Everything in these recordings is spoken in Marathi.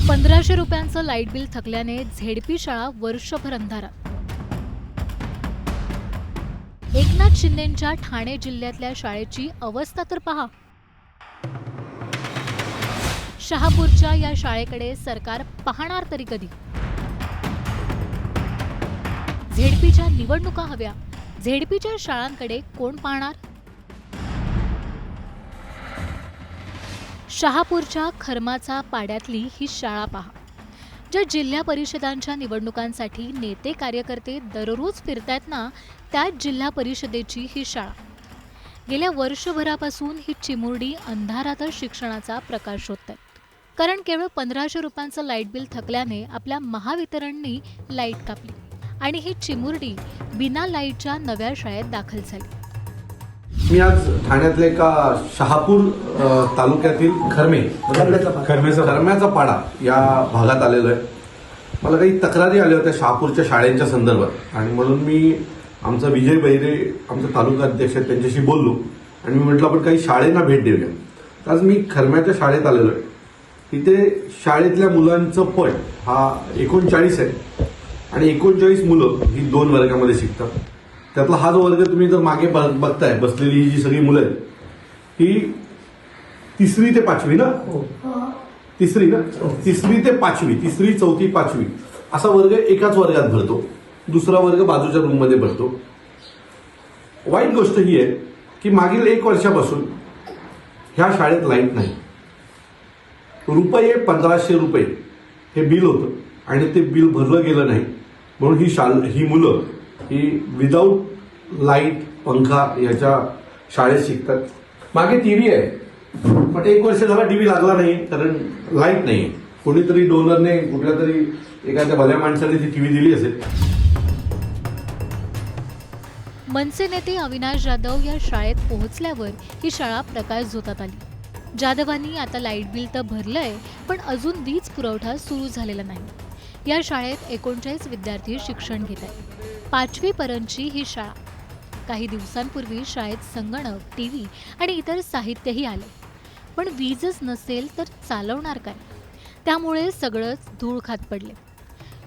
1500 रुपयांचं लाईट बिल थकल्याने झेडपी शाळा वर्षभर अंधारात। एकनाथ शिंदेंच्या ठाणे जिल्ह्यातल्या शाळेची अवस्था तर पहा। शहापूरच्या या शाळेकडे सरकार पाहणार तरी कधी? झेडपीच्या निवडणुका हव्या, झेडपीच्या शाळांकडे कोण पाहणार? शहापूरच्या खरमाचा पाड्यातली ही शाळा पहा, ज्या जिल्हा परिषदांच्या निवडणुकांसाठी नेते कार्यकर्ते दररोज फिरतायत ना, त्याच जिल्हा परिषदेची ही शाळा। गेल्या वर्षभरापासून ही चिमुरडी अंधारातच शिक्षणाचा प्रकाश शोधते, कारण केवळ 1500 रुपयांचं लाईट बिल थकल्याने आपल्या महावितरणनी लाईट कापली आणि ही चिमुरडी बिना लाईटच्या नव्या शाळेत दाखल झाली। मी आज ठाण्यातल्या एका शहापूर तालुक्यातील खरम्याचा पाडा या भागात आलेलो आहे। मला काही तक्रारी आल्या होत्या शहापूरच्या शाळेंच्या संदर्भात आणि म्हणून मी आमचा विजय बैरे आमचा तालुका अध्यक्ष आहेत त्यांच्याशी बोललो आणि मी म्हटलं आपण काही शाळेंना भेट देऊया। आज मी खरम्याच्या शाळेत आलेलो आहे। तिथे शाळेतल्या मुलांचं पट हा 39 आहे आणि 39 मुलं ही 2 वर्गामध्ये शिकतात। त्यातला हा जो वर्ग तुम्ही जर मागे बघताय बसलेली ही जी सगळी मुलं आहेत ही 3री ते 5वी ना, तिसरी ना, 3री ते 5वी, 3री 4थी 5वी असा वर्ग एकाच वर्गात भरतो, दुसरा वर्ग बाजूच्या रूममध्ये भरतो। वाईट गोष्ट ही आहे की मागील 1 वर्षापासून ह्या शाळेत लाईट नाही। ₹1500 हे बिल होतं आणि ते बिल भरलं गेलं नाही, म्हणून ही मुलं ही विदाऊट लाईट पंखा याच्या शाळेत शिकतात। मागे टीव्ही आहे, पण 1 वर्ष झाला टीव्ही लागला नाही कारण लाईट नाही। कोणीतरी डोनरने कुठल्या तरी एखाद्या भल्या माणसाने ती टीव्ही दिली असेल। मनसे नेते अविनाश जाधव या शाळेत पोहोचल्यावर ही शाळा प्रकाशझोतात आली। जाधवांनी आता लाईट बिल तर भरलंय, पण अजून वीज पुरवठा सुरू झालेला नाही। या शाळेत 39 विद्यार्थी शिक्षण घेत आहेत। 5वी पर्यंतची ही शाळा। काही दिवसांपूर्वी शाळेत संगणक, टीव्ही आणि इतर साहित्यही आले, पण वीजच नसेल तर चालवणार काय? त्यामुळे सगळंच धूळ खात पडले।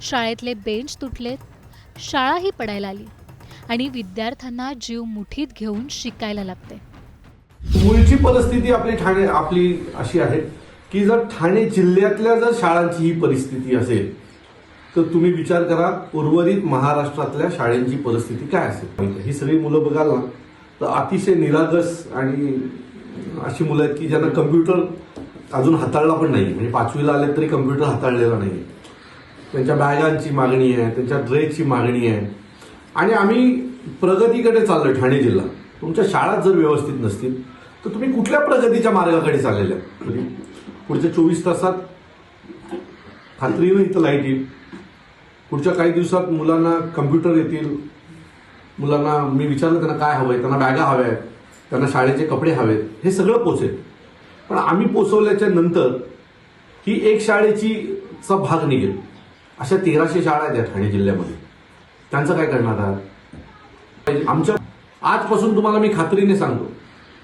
शाळेतले बेंच तुटलेत, शाळाही पडायला आली आणि विद्यार्थ्यांना जीव मुठीत घेऊन शिकायला लागते। मूळची परिस्थिती आपली अशी आहे की जर ठाणे जिल्ह्यातल्या जर शाळांची ही परिस्थिती असेल तर तुम्ही विचार करा उर्वरित महाराष्ट्रातल्या शाळांची परिस्थिती काय असेल। ही सगळी मुलं बघाल ना तर अतिशय निरागस आणि अशी मुलं आहेत की ज्यांना कम्प्युटर अजून हाताळला पण नाही, म्हणजे 5वीला आले तरी कम्प्युटर हाताळलेला नाही। त्यांच्या बॅगांची मागणी आहे, त्यांच्या ड्रेसची मागणी आहे आणि आम्ही प्रगतीकडे चाललोय। ठाणे जिल्हा तुमच्या शाळा जर व्यवस्थित नसतील तर तुम्ही कुठल्या प्रगतीच्या मार्गाकडे चाललेल्या? पुढच्या 24 तासात खात्रीनं इथं लाईट येईल, पुढच्या काही दिवसात मुलांना कम्प्युटर येतील, मुलांना मी विचारलं त्यांना काय हवंय, त्यांना बॅगा हव्या आहेत, त्यांना शाळेचे कपडे हवेत, हे सगळं पोचेल। पण आम्ही पोचवल्याच्या नंतर ही एक शाळेचा भाग निघेल। अशा 1300 शाळा आहेत या ठाणे जिल्ह्यामध्ये, त्यांचं काय करणार आहात? आमच्या आजपासून तुम्हाला मी खात्रीने सांगतो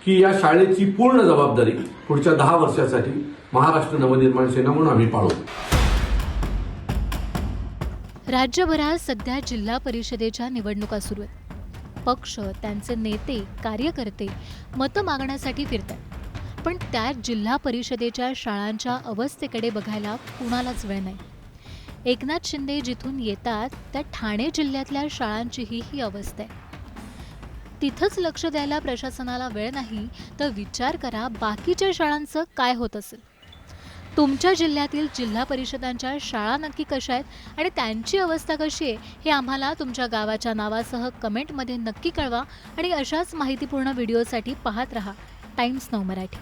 की या शाळेची पूर्ण जबाबदारी पुढच्या 10 वर्षासाठी महाराष्ट्र नवनिर्माण सेना म्हणून आम्ही पाळू। राज्यभरात सध्या जिल्हा परिषदेच्या निवडणुका सुरू आहेत। पक्ष, त्यांचे नेते, कार्यकर्ते मतं मागण्यासाठी फिरतात, पण त्यात जिल्हा परिषदेच्या शाळांच्या अवस्थेकडे बघायला कुणालाच वेळ नाही। एकनाथ शिंदे जिथून येतात त्या ठाणे जिल्ह्यातल्या शाळांचीही ही अवस्था आहे। तिथंच लक्ष द्यायला प्रशासनाला वेळ नाही तर विचार करा बाकीच्या शाळांचं काय होत असेल। तुमच्या जिल्ह्यातील जिल्हा परिषदांच्या शाळा नक्की कशा आहेत आणि त्यांची अवस्था कशी आहे हे आम्हाला तुमच्या गावाच्या नावासह कमेंटमध्ये नक्की कळवा आणि अशाच माहितीपूर्ण व्हिडिओसाठी पाहत रहा टाइम्स नाऊ मराठी।